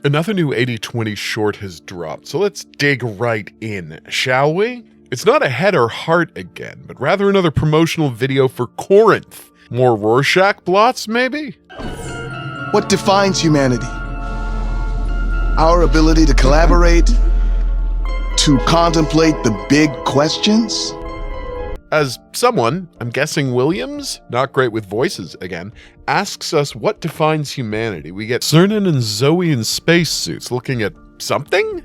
Another new 80/20 short has dropped, so let's dig right in, shall we? It's not a head or heart again, but rather another promotional video for Corinth. More Rorschach blots, maybe? What defines humanity? Our ability to collaborate, to contemplate the big questions? As someone, I'm guessing Williams, not great with voices again, asks us what defines humanity, we get Cernan and Zoe in spacesuits looking at something?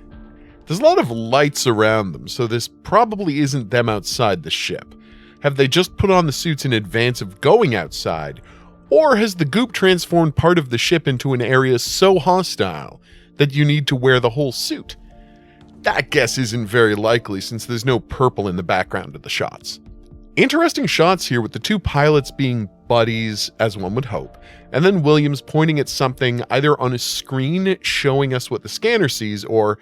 There's a lot of lights around them, so this probably isn't them outside the ship. Have they just put on the suits in advance of going outside? Or has the goop transformed part of the ship into an area so hostile that you need to wear the whole suit? That guess isn't very likely since there's no purple in the background of the shots. Interesting shots here with the two pilots being buddies, as one would hope, and then Williams pointing at something either on a screen showing us what the scanner sees or,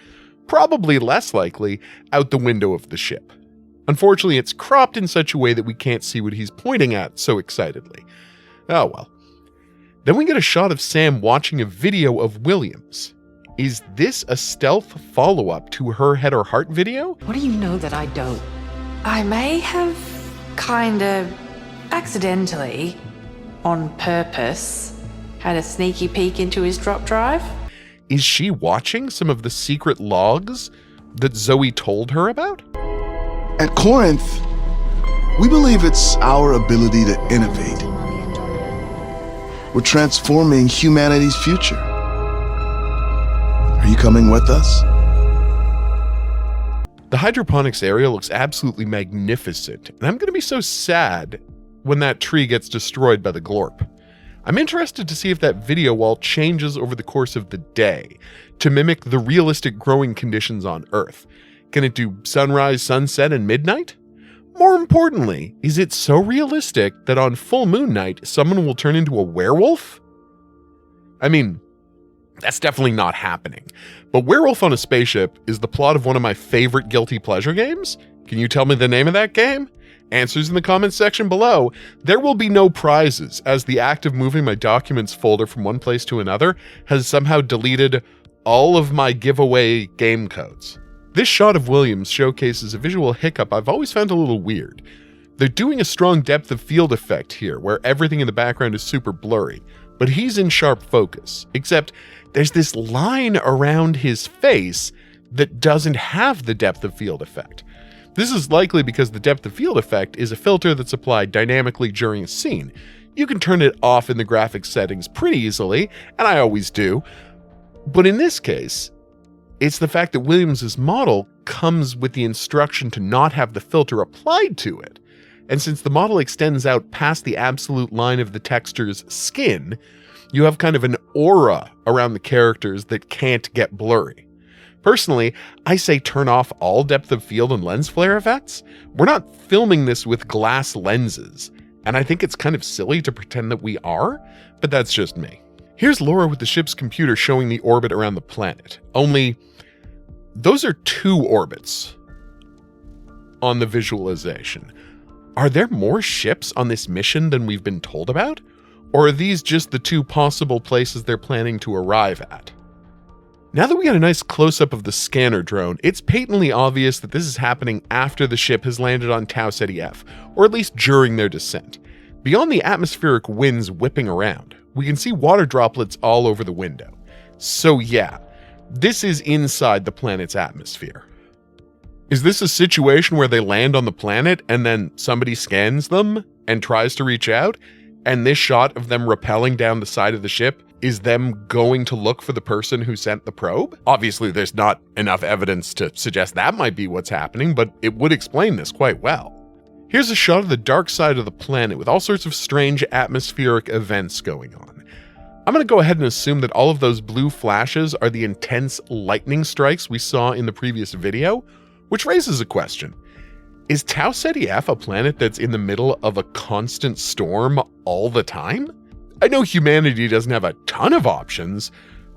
probably less likely, out the window of the ship. Unfortunately, it's cropped in such a way that we can't see what he's pointing at so excitedly. Oh well. Then we get a shot of Sam watching a video of Williams. Is this a stealth follow-up to her head or heart video? What do you know that I don't? I may have kinda accidentally, on purpose, had a sneaky peek into his drop drive. Is she watching some of the secret logs that Zoe told her about? At Corinth, we believe it's our ability to innovate. We're transforming humanity's future. Are you coming with us? The hydroponics area looks absolutely magnificent, and I'm going to be so sad when that tree gets destroyed by the glorp. I'm interested to see if that video wall changes over the course of the day to mimic the realistic growing conditions on Earth. Can it do sunrise, sunset, and midnight? More importantly, is it so realistic that on full moon night, someone will turn into a werewolf? I mean, that's definitely not happening. But Werewolf on a Spaceship is the plot of one of my favorite guilty pleasure games. Can you tell me the name of that game? Answers in the comments section below. There will be no prizes, as the act of moving my documents folder from one place to another has somehow deleted all of my giveaway game codes. This shot of Williams showcases a visual hiccup I've always found a little weird. They're doing a strong depth of field effect here, where everything in the background is super blurry, but he's in sharp focus, except there's this line around his face that doesn't have the depth of field effect. This is likely because the depth of field effect is a filter that's applied dynamically during a scene. You can turn it off in the graphics settings pretty easily, and I always do, but in this case, it's the fact that Williams's model comes with the instruction to not have the filter applied to it. And since the model extends out past the absolute line of the texture's skin, you have kind of an aura around the characters that can't get blurry. Personally, I say turn off all depth of field and lens flare effects. We're not filming this with glass lenses, and I think it's kind of silly to pretend that we are, but that's just me. Here's Laura with the ship's computer showing the orbit around the planet. Only, those are two orbits on the visualization. Are there more ships on this mission than we've been told about? Or are these just the two possible places they're planning to arrive at? Now that we got a nice close-up of the scanner drone, it's patently obvious that this is happening after the ship has landed on Tau Ceti F, or at least during their descent. Beyond the atmospheric winds whipping around, we can see water droplets all over the window. So yeah, this is inside the planet's atmosphere. Is this a situation where they land on the planet and then somebody scans them and tries to reach out? And this shot of them rappelling down the side of the ship is them going to look for the person who sent the probe? Obviously, there's not enough evidence to suggest that might be what's happening, but it would explain this quite well. Here's a shot of the dark side of the planet with all sorts of strange atmospheric events going on. I'm going to go ahead and assume that all of those blue flashes are the intense lightning strikes we saw in the previous video, which raises a question. Is Tau Ceti F a planet that's in the middle of a constant storm all the time? I know humanity doesn't have a ton of options,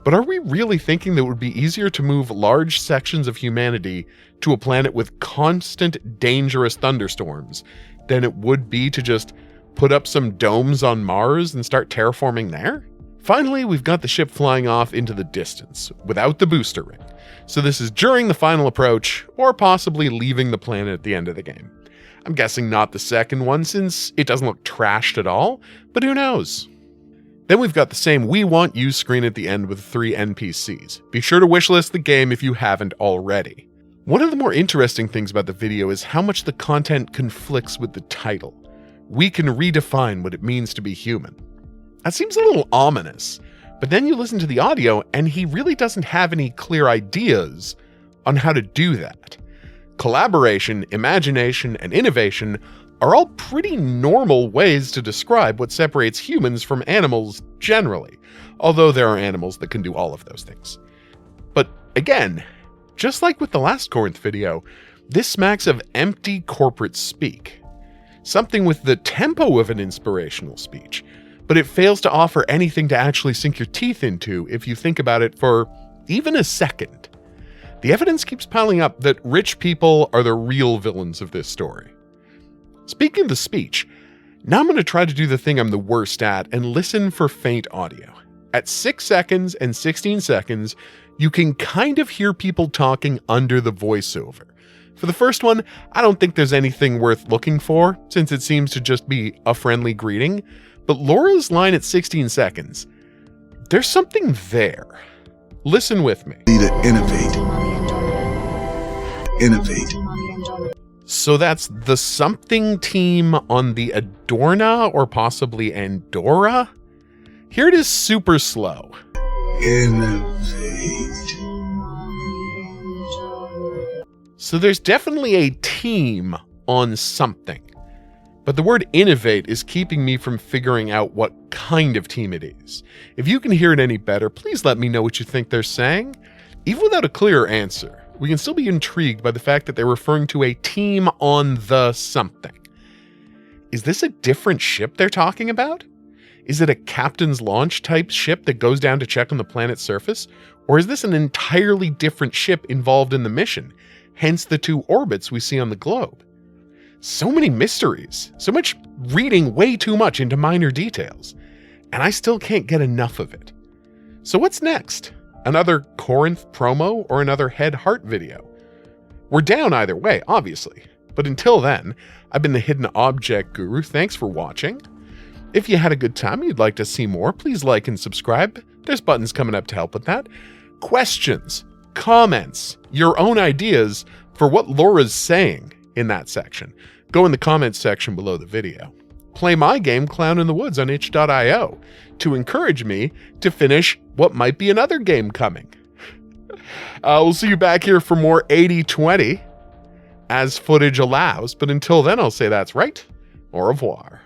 but are we really thinking that it would be easier to move large sections of humanity to a planet with constant dangerous thunderstorms than it would be to just put up some domes on Mars and start terraforming there? Finally, we've got the ship flying off into the distance, without the booster ring. So this is during the final approach, or possibly leaving the planet at the end of the game. I'm guessing not the second one, since it doesn't look trashed at all, but who knows? Then we've got the same "We Want You" screen at the end with 3 NPCs. Be sure to wishlist the game if you haven't already. One of the more interesting things about the video is how much the content conflicts with the title. We can redefine what it means to be human. That seems a little ominous, but then you listen to the audio and he really doesn't have any clear ideas on how to do that. Collaboration, imagination, and innovation are all pretty normal ways to describe what separates humans from animals generally, although there are animals that can do all of those things. But again, just like with the last Corinth video, this smacks of empty corporate speak. Something with the tempo of an inspirational speech, but it fails to offer anything to actually sink your teeth into if you think about it for even a second. The evidence keeps piling up that rich people are the real villains of this story. Speaking of the speech, now I'm going to try to do the thing I'm the worst at and listen for faint audio. At 6 seconds and 16 seconds, you can kind of hear people talking under the voiceover. For the first one, I don't think there's anything worth looking for, since it seems to just be a friendly greeting. But Laura's line at 16 seconds, there's something there. Listen with me. Need to innovate. Innovate. So that's the something team on the Adorna or possibly Andorra? Here it is super slow. Innovate. So there's definitely a team on something. But the word innovate is keeping me from figuring out what kind of team it is. If you can hear it any better, please let me know what you think they're saying. Even without a clearer answer, we can still be intrigued by the fact that they're referring to a team on the something. Is this a different ship they're talking about? Is it a captain's launch type ship that goes down to check on the planet's surface? Or is this an entirely different ship involved in the mission, hence the 2 orbits we see on the globe? So many mysteries, so much reading way too much into minor details, and I still can't get enough of it. So what's next? Another Corinth promo or another Head Heart video? We're down either way, obviously, but until then, I've been the Hidden Object Guru. Thanks for watching. If you had a good time and you'd like to see more, please like and subscribe. There's buttons coming up to help with that. Questions, comments, your own ideas for what Laura's saying in that section, go in the comments section below the video. Play my game Clown in the Woods on itch.io to encourage me to finish what might be another game coming. We'll see you back here for more 80/20 as footage allows, but until then I'll say that's right, au revoir.